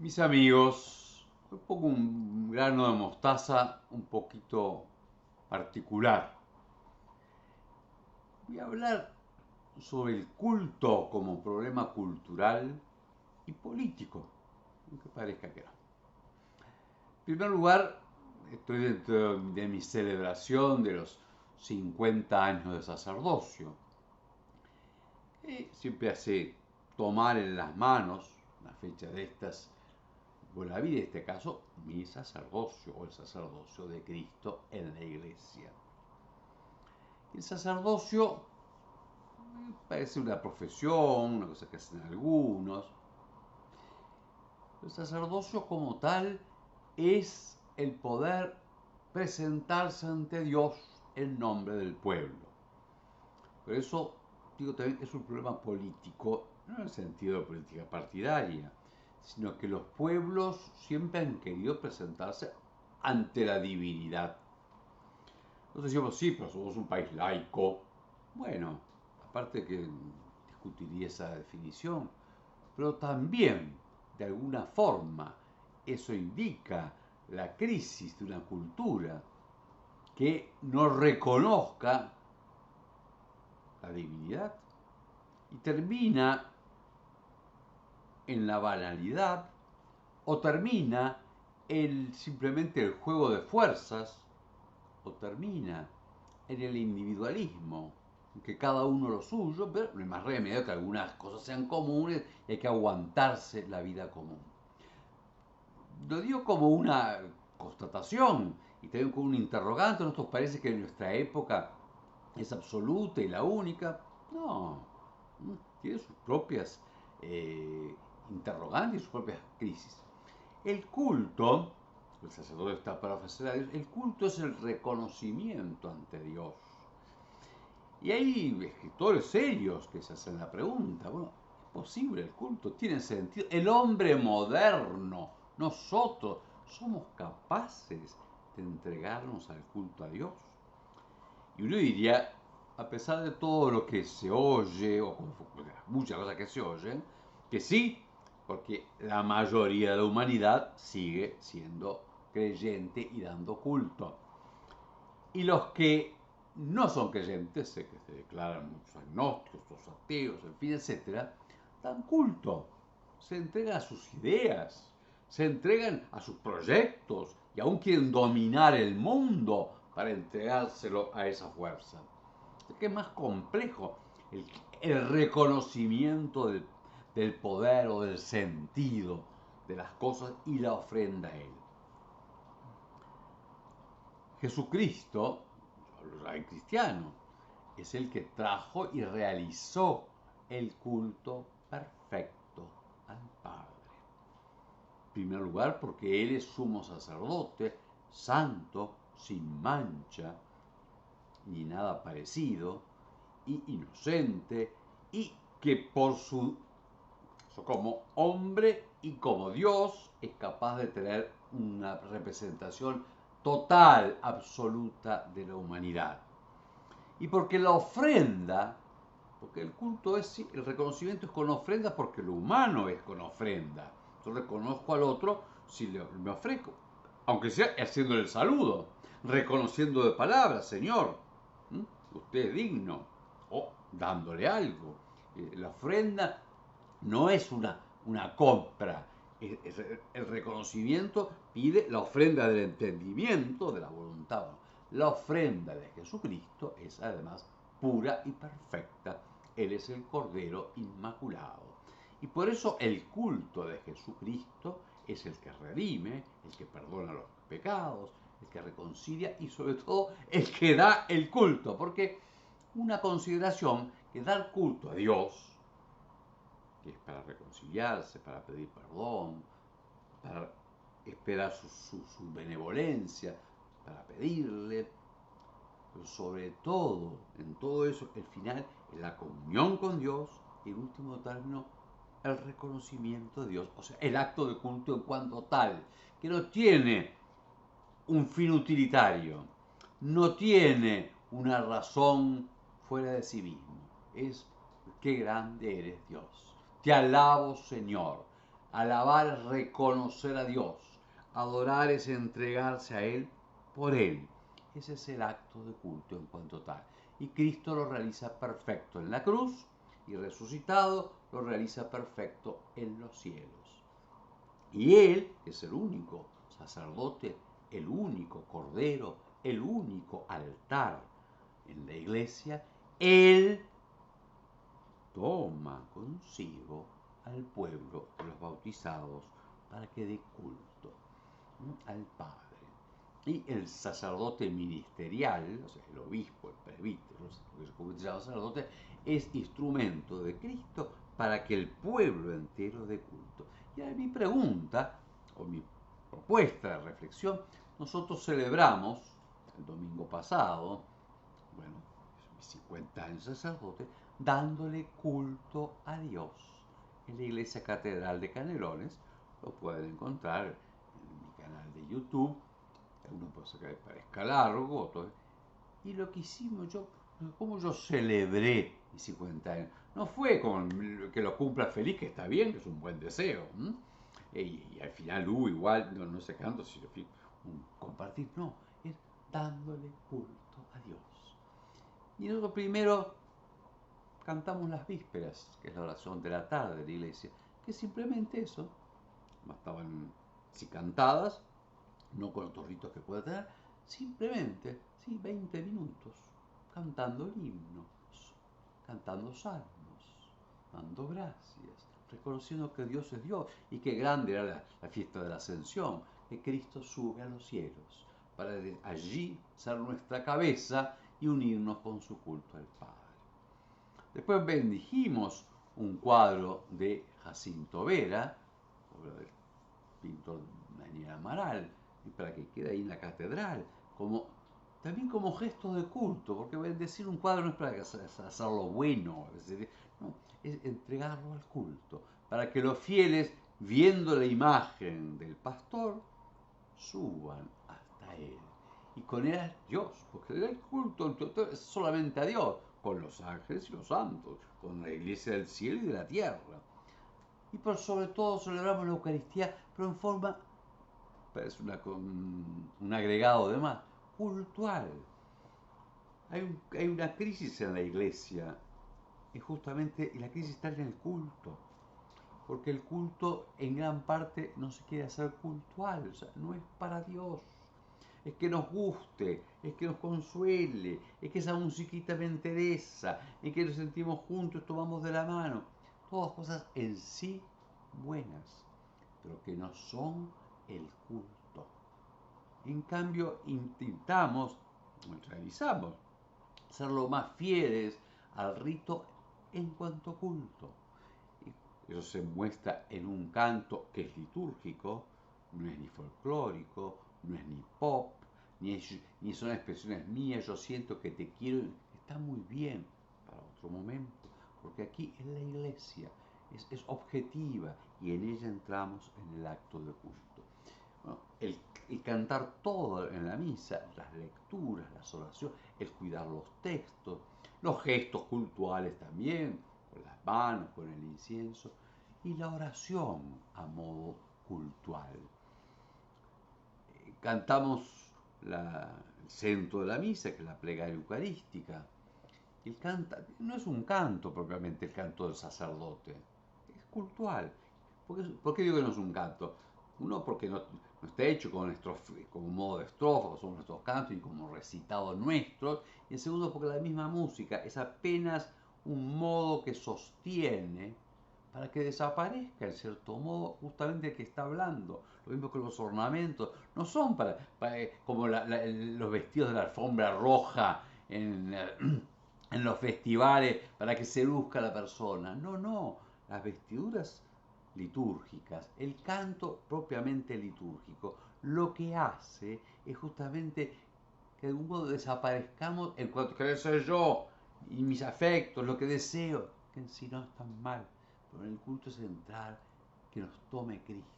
Mis amigos, hoy pongo un grano de mostaza un poquito particular. Voy a hablar sobre el culto como problema cultural y político, aunque parezca que no. En primer lugar, estoy dentro de mi celebración de los 50 años de sacerdocio. Y siempre hace tomar en las manos, una fecha de estas, por la vida, en este caso, mi sacerdocio o el sacerdocio de Cristo en la iglesia. El sacerdocio parece una profesión, una cosa que hacen algunos. El sacerdocio como tal es el poder presentarse ante Dios en nombre del pueblo. Por eso digo también es un problema político, no en el sentido de política partidaria, sino que los pueblos siempre han querido presentarse ante la divinidad. Nosotros decimos, sí, pero somos un país laico. Bueno, aparte que discutiría esa definición, pero también, de alguna forma, eso indica la crisis de una cultura que no reconozca la divinidad y termina en la banalidad o termina en simplemente el juego de fuerzas o termina en el individualismo, que cada uno lo suyo, pero no hay más remedio que algunas cosas sean comunes y hay que aguantarse la vida común. Lo digo como una constatación y también como un interrogante. ¿No nos parece que nuestra época es absoluta y la única? No, tiene sus propias interrogantes y sus propias crisis. El culto, el sacerdote está para ofrecer a Dios, el culto es el reconocimiento ante Dios. Y hay escritores serios que se hacen la pregunta, bueno, ¿es posible el culto? ¿Tiene sentido? El hombre moderno, nosotros, ¿somos capaces de entregarnos al culto a Dios? Y uno diría, a pesar de todo lo que se oye, o muchas cosas que se oyen, que sí, porque la mayoría de la humanidad sigue siendo creyente y dando culto. Y los que no son creyentes, sé que se declaran muchos agnósticos, los ateos, en fin, etcétera, dan culto, se entregan a sus ideas, se entregan a sus proyectos y aún quieren dominar el mundo para entregárselo a esa fuerza. Es que es más complejo el reconocimiento del poder o del sentido de las cosas y la ofrenda a él. Jesucristo, el cristiano, es el que trajo y realizó el culto perfecto al Padre. En primer lugar, porque Él es sumo sacerdote, santo, sin mancha, ni nada parecido, y inocente, y que por su como hombre y como Dios es capaz de tener una representación total, absoluta de la humanidad. Y porque la ofrenda, porque el culto es, el reconocimiento es con ofrenda porque lo humano es con ofrenda. Yo reconozco al otro si me ofrezco, aunque sea haciéndole el saludo, reconociendo de palabras, Señor, usted es digno, o dándole algo. La ofrenda no es una compra, el reconocimiento pide la ofrenda del entendimiento, de la voluntad. La ofrenda de Jesucristo es además pura y perfecta. Él es el Cordero Inmaculado. Y por eso el culto de Jesucristo es el que redime, el que perdona los pecados, el que reconcilia y sobre todo el que da el culto. Porque una consideración que dar culto a Dios, que es para reconciliarse, para pedir perdón, para esperar su benevolencia, para pedirle, pero sobre todo, en todo eso, el final es la comunión con Dios y en último término, el reconocimiento de Dios, o sea, el acto de culto en cuanto tal, que no tiene un fin utilitario, no tiene una razón fuera de sí mismo, es qué grande eres Dios. Te alabo, Señor. Alabar es reconocer a Dios. Adorar es entregarse a Él por Él. Ese es el acto de culto en cuanto tal. Y Cristo lo realiza perfecto en la cruz y resucitado lo realiza perfecto en los cielos. Y Él es el único sacerdote, el único cordero, el único altar en la iglesia. Él toma consigo al pueblo de los bautizados para que dé culto al Padre. Y el sacerdote ministerial, o sea, el obispo, el presbítero, lo que se convierte en sacerdote, es instrumento de Cristo para que el pueblo entero dé culto. Y ahora mi pregunta, o mi propuesta de reflexión, nosotros celebramos el domingo pasado, bueno, mis 50 años de sacerdote, dándole culto a Dios en la iglesia catedral de Canelones. Lo pueden encontrar en mi canal de YouTube. Uno puede ser que parezca largo, y lo que hicimos como yo celebré mis 50 años, no fue con que lo cumpla feliz, que está bien, que es un buen deseo, y al final igual, no sé canto, si lo compartir, no, es dándole culto a Dios. Y nosotros primero cantamos las vísperas, que es la oración de la tarde de la iglesia, que es simplemente eso, estaban si cantadas, no con otros ritos que pueda tener, simplemente, sí, 20 minutos, cantando himnos, cantando salmos, dando gracias, reconociendo que Dios es Dios y que grande era la fiesta de la Ascensión, que Cristo sube a los cielos para allí ser nuestra cabeza y unirnos con su culto al Padre. Después bendijimos un cuadro de Jacinto Vera, obra del pintor Daniel Amaral, y para que quede ahí en la catedral, también como gesto de culto, porque bendecir un cuadro no es para hacerlo bueno, no, es entregarlo al culto, para que los fieles, viendo la imagen del pastor, suban hasta él. Y con él a Dios, porque el culto es solamente a Dios, con los ángeles y los santos, con la iglesia del cielo y de la tierra. Y por sobre todo celebramos la Eucaristía, pero en forma, es un agregado de más, cultural. Hay una crisis en la iglesia, y justamente la crisis está en el culto, porque el culto en gran parte no se quiere hacer cultual, o sea, no es para Dios. Es que nos guste, es que nos consuele, es que esa musiquita me interesa, es que nos sentimos juntos, tomamos de la mano. Todas cosas en sí buenas, pero que no son el culto. En cambio, realizamos ser lo más fieles al rito en cuanto culto. Eso se muestra en un canto que es litúrgico, no es ni folclórico, no es ni pop, ni son expresiones mías, yo siento que te quiero, está muy bien para otro momento, porque aquí es la iglesia, es objetiva y en ella entramos en el acto de culto. Bueno, el cantar todo en la misa, las lecturas, las oraciones, el cuidar los textos, los gestos cultuales también, con las manos, con el incienso, y la oración a modo cultual. Cantamos el centro de la misa, que es la plegaria eucarística. No es un canto propiamente el canto del sacerdote, es cultural. ¿Por qué digo que no es un canto? Uno, porque no está hecho como modo de estrofa, son nuestros cantos y como recitados nuestros. Y el segundo, porque la misma música es apenas un modo que sostiene para que desaparezca, en cierto modo, justamente el que está hablando. Lo mismo que los ornamentos, no son como los vestidos de la alfombra roja en los festivales para que se luzca la persona. No, las vestiduras litúrgicas, el canto propiamente litúrgico, lo que hace es justamente que de algún modo desaparezcamos en cuanto a ser yo y mis afectos, lo que deseo, que en sí no están mal, pero en el culto central que nos tome Cristo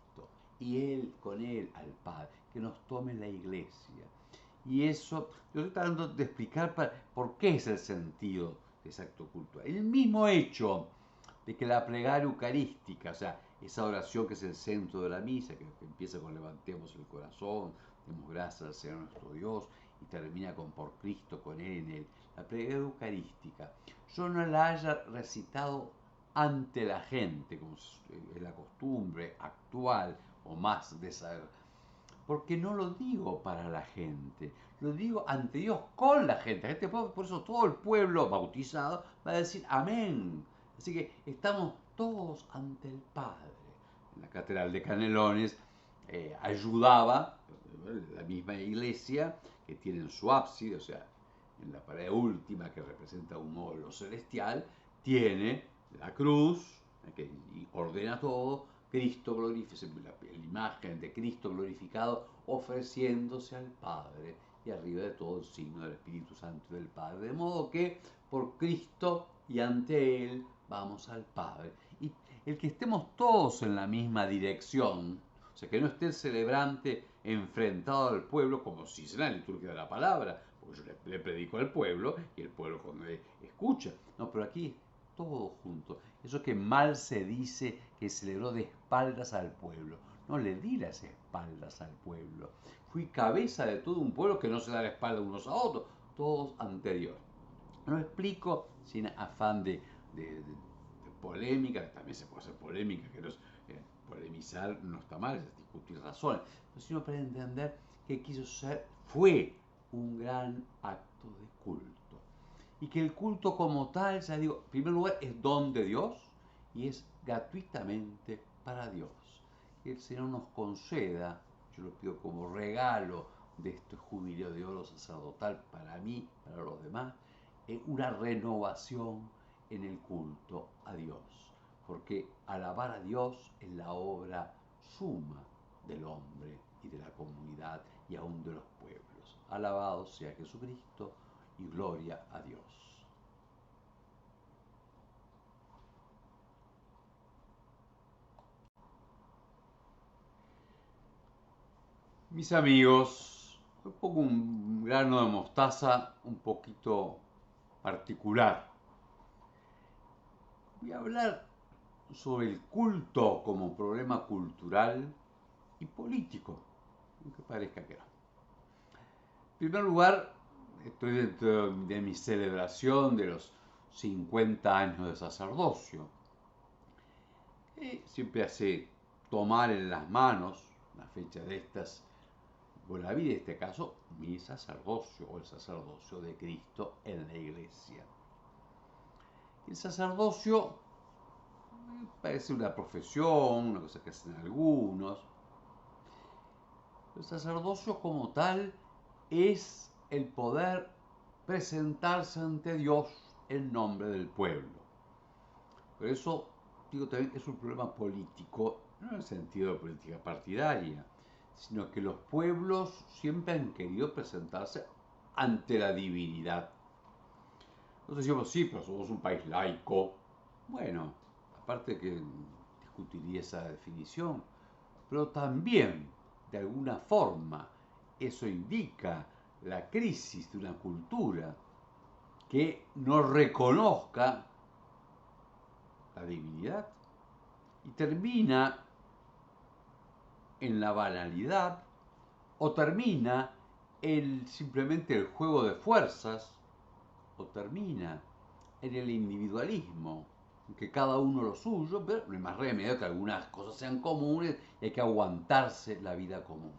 y Él con Él al Padre, que nos tome la iglesia. Y eso, yo estoy tratando de explicar por qué es el sentido de ese acto cultural. El mismo hecho de que la plegaria eucarística, o sea, esa oración que es el centro de la misa, que empieza con levantemos el corazón, demos gracias al Señor nuestro Dios, y termina con por Cristo, con Él en Él. La plegaria eucarística, yo no la haya recitado ante la gente, como es la costumbre actual o más de esa, porque no lo digo para la gente, lo digo ante Dios con la gente. Por eso todo el pueblo bautizado va a decir amén. Así que estamos todos ante el Padre. En la Catedral de Canelones ayudaba la misma iglesia que tiene en su ábside, o sea, en la pared última que representa un módulo celestial, tiene la cruz que ordena todo, Cristo glorificado, la imagen de Cristo glorificado ofreciéndose al Padre y arriba de todo el signo del Espíritu Santo y del Padre. De modo que por Cristo y ante Él vamos al Padre. Y el que estemos todos en la misma dirección, o sea, que no esté el celebrante enfrentado al pueblo, como si es la liturgia de la palabra, porque yo le predico al pueblo y el pueblo cuando escucha. No, pero aquí todo junto. Eso que mal se dice que celebró de espaldas al pueblo. No le di las espaldas al pueblo. Fui cabeza de todo un pueblo que no se da la espalda unos a otros, todos ante Dios. Lo explico sin afán de polémica, también se puede hacer polémica, que no es, polemizar no está mal, es discutir razones, sino para entender que quiso ser, fue un gran acto de culto. Y que el culto como tal, ya digo, en primer lugar es don de Dios y es gratuitamente para Dios. Que el Señor nos conceda, yo lo pido como regalo de este jubileo de oro sacerdotal para mí, para los demás, una renovación en el culto a Dios. Porque alabar a Dios es la obra suma del hombre y de la comunidad y aún de los pueblos. Alabado sea Jesucristo y gloria a Dios. Mis amigos, hoy pongo un grano de mostaza un poquito particular. Voy a hablar sobre el culto como problema cultural y político, aunque parezca que no. En primer lugar, estoy dentro de mi celebración de los 50 años de sacerdocio. Siempre hace tomar en las manos, una fecha de estas, por la vida, en este caso, mi sacerdocio o el sacerdocio de Cristo en la iglesia. El sacerdocio parece una profesión, una cosa que hacen algunos. El sacerdocio como tal es el poder presentarse ante Dios en nombre del pueblo. Por eso digo también que es un problema político, no en el sentido de política partidaria, sino que los pueblos siempre han querido presentarse ante la divinidad. Nosotros decimos, sí, pero somos un país laico. Bueno, aparte que discutiría esa definición, pero también, de alguna forma, eso indica la crisis de una cultura que no reconozca la divinidad y termina en la banalidad o termina en simplemente el juego de fuerzas o termina en el individualismo, que cada uno lo suyo, pero no hay más remedio que algunas cosas sean comunes y hay que aguantarse la vida común.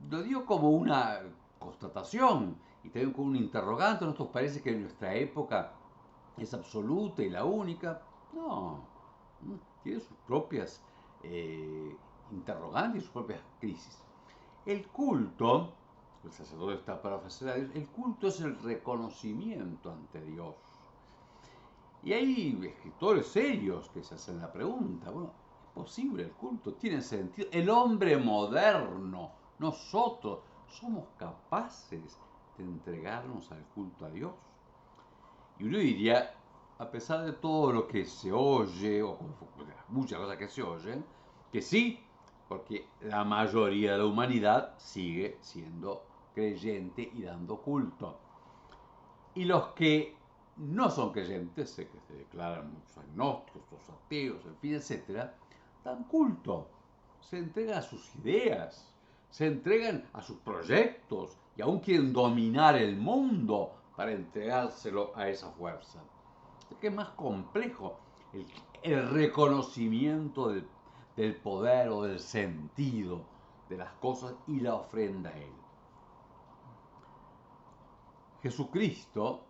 Lo digo como una constatación y también como un interrogante. ¿No os parece que en nuestra época es absoluta y la única? No, tiene sus propias interrogantes y sus propias crisis. El culto, el sacerdote está para ofrecer a Dios, el culto es el reconocimiento ante Dios. Y hay escritores serios que se hacen la pregunta, bueno, ¿es posible el culto? ¿Tiene sentido? El hombre moderno, nosotros, ¿somos capaces de entregarnos al culto a Dios? Y uno diría, a pesar de todo lo que se oye, o muchas cosas que se oyen, que sí, porque la mayoría de la humanidad sigue siendo creyente y dando culto. Y los que no son creyentes, sé que se declaran muchos agnósticos, otros ateos, en fin, etcétera, dan culto, se entregan a sus ideas, se entregan a sus proyectos y aún quieren dominar el mundo para entregárselo a esa fuerza. Es que es más complejo el reconocimiento del poder o del sentido de las cosas y la ofrenda a Él. Jesucristo,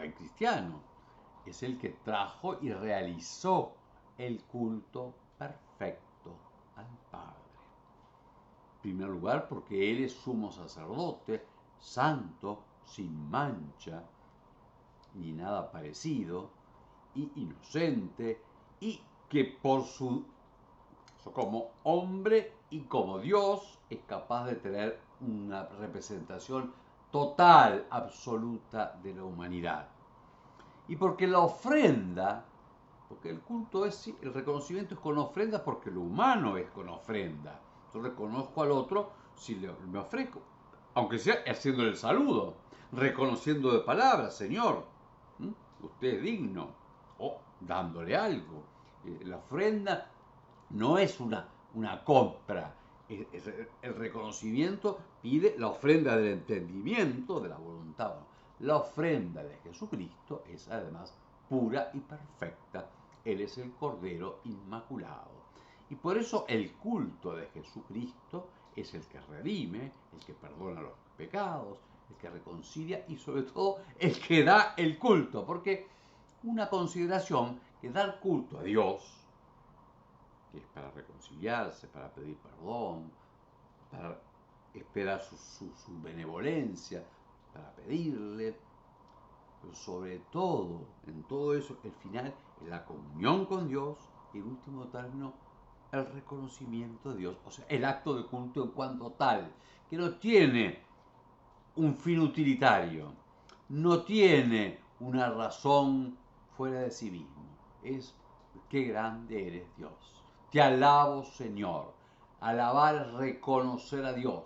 el cristiano, es el que trajo y realizó el culto perfecto al Padre. En primer lugar, porque Él es sumo sacerdote, santo, sin mancha, ni nada parecido, y inocente, y que por su como hombre y como Dios es capaz de tener una representación total, absoluta de la humanidad. Y porque la ofrenda, porque el culto es, el reconocimiento es con ofrenda porque lo humano es con ofrenda. Yo reconozco al otro si me ofrezco, aunque sea haciendo el saludo, reconociendo de palabras, Señor, usted es digno, o dándole algo. La ofrenda no es una compra. El reconocimiento pide la ofrenda del entendimiento, de la voluntad. La ofrenda de Jesucristo es además pura y perfecta. Él es el Cordero Inmaculado. Y por eso el culto de Jesucristo es el que redime, el que perdona los pecados, el que reconcilia y sobre todo el que da el culto. Porque una consideración que dar culto a Dios, que es para reconciliarse, para pedir perdón, para esperar su benevolencia, para pedirle, pero sobre todo, en todo eso, el final es la comunión con Dios y en último término, el reconocimiento de Dios, o sea, el acto de culto en cuanto tal, que no tiene un fin utilitario, no tiene una razón fuera de sí mismo, es qué grande eres Dios. Te alabo, Señor. Alabar es reconocer a Dios.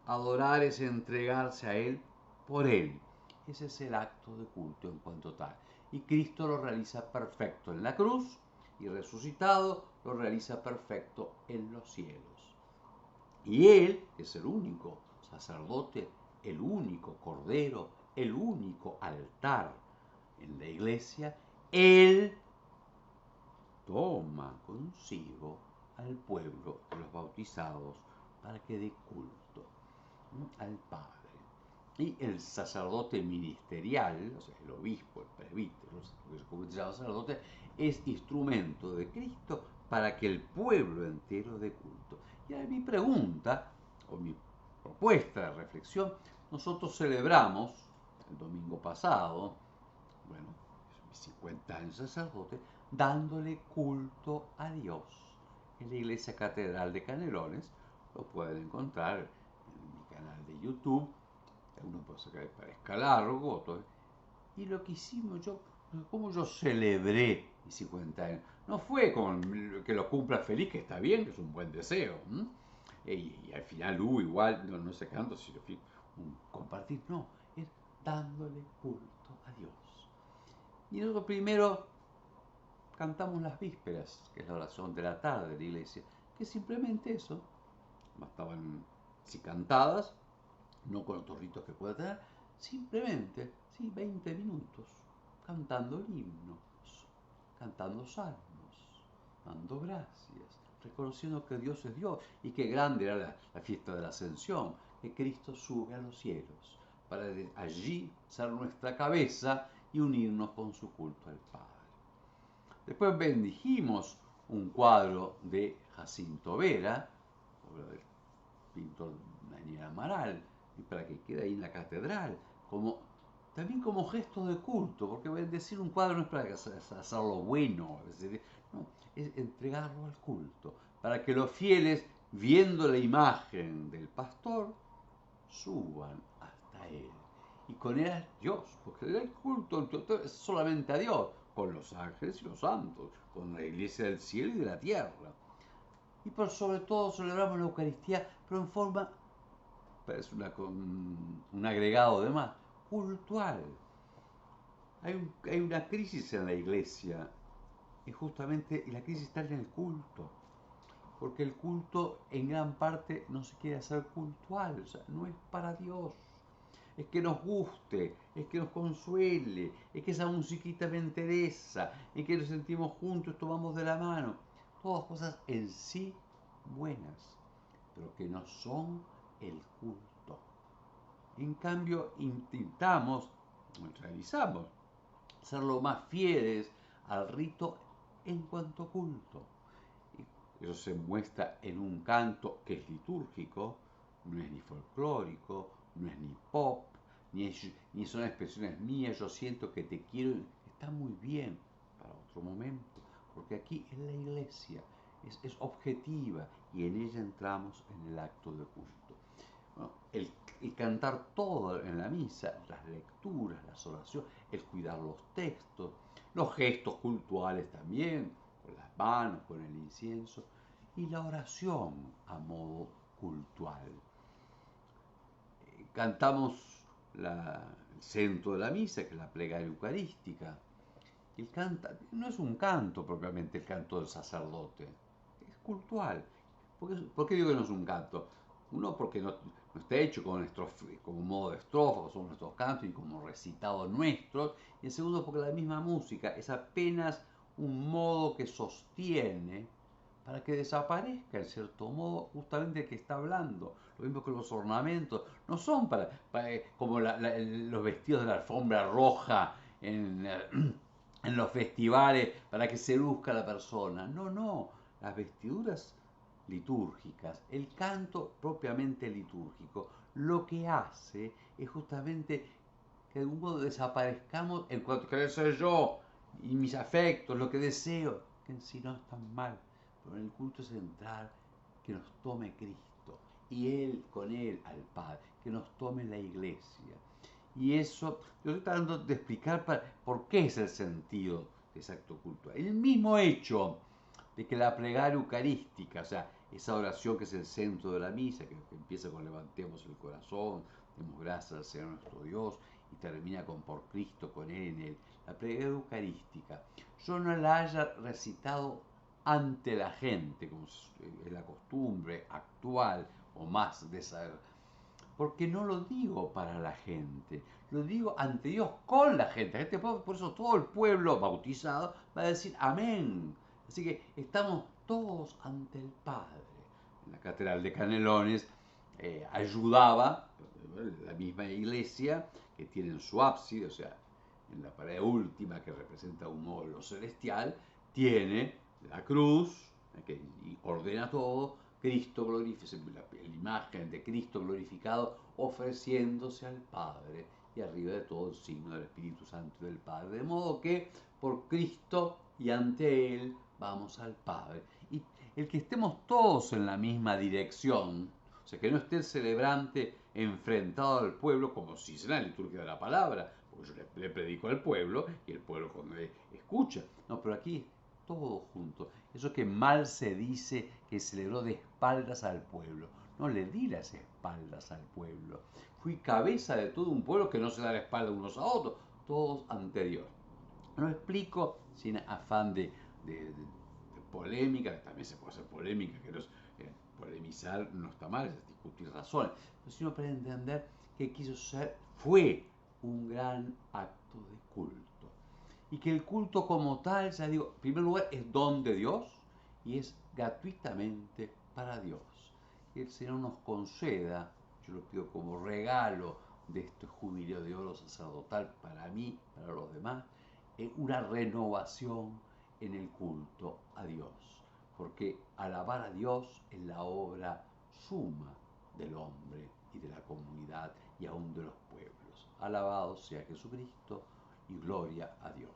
Adorar es entregarse a Él por Él. Ese es el acto de culto en cuanto tal. Y Cristo lo realiza perfecto en la cruz y resucitado lo realiza perfecto en los cielos. Y Él es el único sacerdote, el único cordero, el único altar en la iglesia. Él toma consigo al pueblo de los bautizados para que dé culto al Padre. Y el sacerdote ministerial, o sea, el obispo, el presbítero, lo que se convierte en sacerdote, es instrumento de Cristo para que el pueblo entero dé culto. Y ahora mi pregunta, o mi propuesta de reflexión, nosotros celebramos el domingo pasado, bueno, mis 50 años de sacerdote, dándole culto a Dios en la iglesia catedral de Canelones. Lo pueden encontrar en mi canal de YouTube. Uno puede sacar que parezca largo. Y lo que hicimos como yo celebré mis 50 años, no fue con que lo cumpla feliz, que está bien, que es un buen deseo. Y al final hubo igual, no sé canto, sino un compartir, no, es dándole culto a Dios. Y nosotros primero cantamos las vísperas, que es la oración de la tarde de la iglesia, que es simplemente eso. Estaban si cantadas, no con los torritos que pueda tener, simplemente, sí, 20 minutos, cantando el himno, cantando salmos, dando gracias, reconociendo que Dios es Dios y que grande era la fiesta de la Ascensión, que Cristo sube a los cielos, para allí ser nuestra cabeza y unirnos con su culto al Padre. Después bendijimos un cuadro de Jacinto Vera, obra del pintor Daniel Amaral, y para que quede ahí en la catedral, también como gesto de culto, porque bendecir un cuadro no es para hacerlo bueno, no, es entregarlo al culto, para que los fieles, viendo la imagen del pastor, suban hasta él. Y con él a Dios, porque el culto es solamente a Dios, con los ángeles y los santos, con la iglesia del cielo y de la tierra. Y por sobre todo celebramos la Eucaristía, pero en forma, parece un agregado de más, cultural. Hay una crisis en la iglesia, y justamente la crisis está en el culto, porque el culto en gran parte no se quiere hacer cultual, o sea, no es para Dios. Es que nos guste, es que nos consuele, es que esa musiquita me interesa, es que nos sentimos juntos, tomamos de la mano. Todas cosas en sí buenas, pero que no son el culto. En cambio, intentamos, realizamos, ser lo más fieles al rito en cuanto culto. Eso se muestra en un canto que es litúrgico, no es ni folclórico, no es ni pop, ni son expresiones mías, yo siento que te quiero, está muy bien para otro momento, porque aquí en la iglesia es objetiva y en ella entramos en el acto de culto. Bueno, el cantar todo en la misa, las lecturas, las oraciones, el cuidar los textos, los gestos cultuales también, con las manos, con el incienso, y la oración a modo cultual. Cantamos el centro de la misa, que es la plegaria eucarística. No es un canto propiamente el canto del sacerdote, es cultural. ¿Por qué digo que no es un canto? Uno, porque no está hecho como modo de estrofa, son nuestros cantos y como recitado nuestros. Y en segundo, porque la misma música es apenas un modo que sostiene para que desaparezca, en cierto modo, justamente el que está hablando. Lo mismo que los ornamentos, no son como los vestidos de la alfombra roja en los festivales para que se luzca la persona. No, no, las vestiduras litúrgicas, el canto propiamente litúrgico, lo que hace es justamente que de algún modo desaparezcamos en cuanto que soy yo y mis afectos, lo que deseo, que en sí no están mal, pero en el culto central que nos tome Cristo y Él con Él al Padre, que nos tome la iglesia. Y eso, yo estoy tratando de explicar por qué es el sentido de ese acto cultural. El mismo hecho de que la plegaria eucarística, o sea, esa oración que es el centro de la misa, que empieza con levantemos el corazón, demos gracias al Señor nuestro Dios, y termina con por Cristo, con Él en Él. La plegaria eucarística, yo no la haya recitado ante la gente, como es la costumbre actual o más de saber, porque no lo digo para la gente, lo digo ante Dios con la gente. Por eso todo el pueblo bautizado va a decir amén. Así que estamos todos ante el Padre. En la Catedral de Canelones ayudaba la misma iglesia que tiene en su ábside, o sea, en la pared última que representa un módulo celestial, tiene la cruz que ordena todo, Cristo glorificado, la imagen de Cristo glorificado ofreciéndose al Padre y arriba de todo el signo del Espíritu Santo y del Padre. De modo que por Cristo y ante Él vamos al Padre. Y el que estemos todos en la misma dirección, o sea, que no esté el celebrante enfrentado al pueblo como si será la liturgia de la palabra, porque yo le predico al pueblo y el pueblo cuando escucha. No, pero aquí todo junto. Eso que mal se dice que celebró de espaldas al pueblo. No le di las espaldas al pueblo. Fui cabeza de todo un pueblo que no se da la espalda unos a otros, todos ante Dios. Lo explico sin afán de polémica, también se puede hacer polémica, que no es, polemizar no está mal, es discutir razones, sino para entender que quiso ser, fue un gran acto de culto. Y que el culto como tal, ya digo, en primer lugar es don de Dios y es gratuitamente para Dios. Que el Señor nos conceda, yo lo pido como regalo de este jubileo de oro sacerdotal para mí, para los demás, una renovación en el culto a Dios. Porque alabar a Dios es la obra suma del hombre y de la comunidad y aún de los pueblos. Alabado sea Jesucristo y gloria a Dios.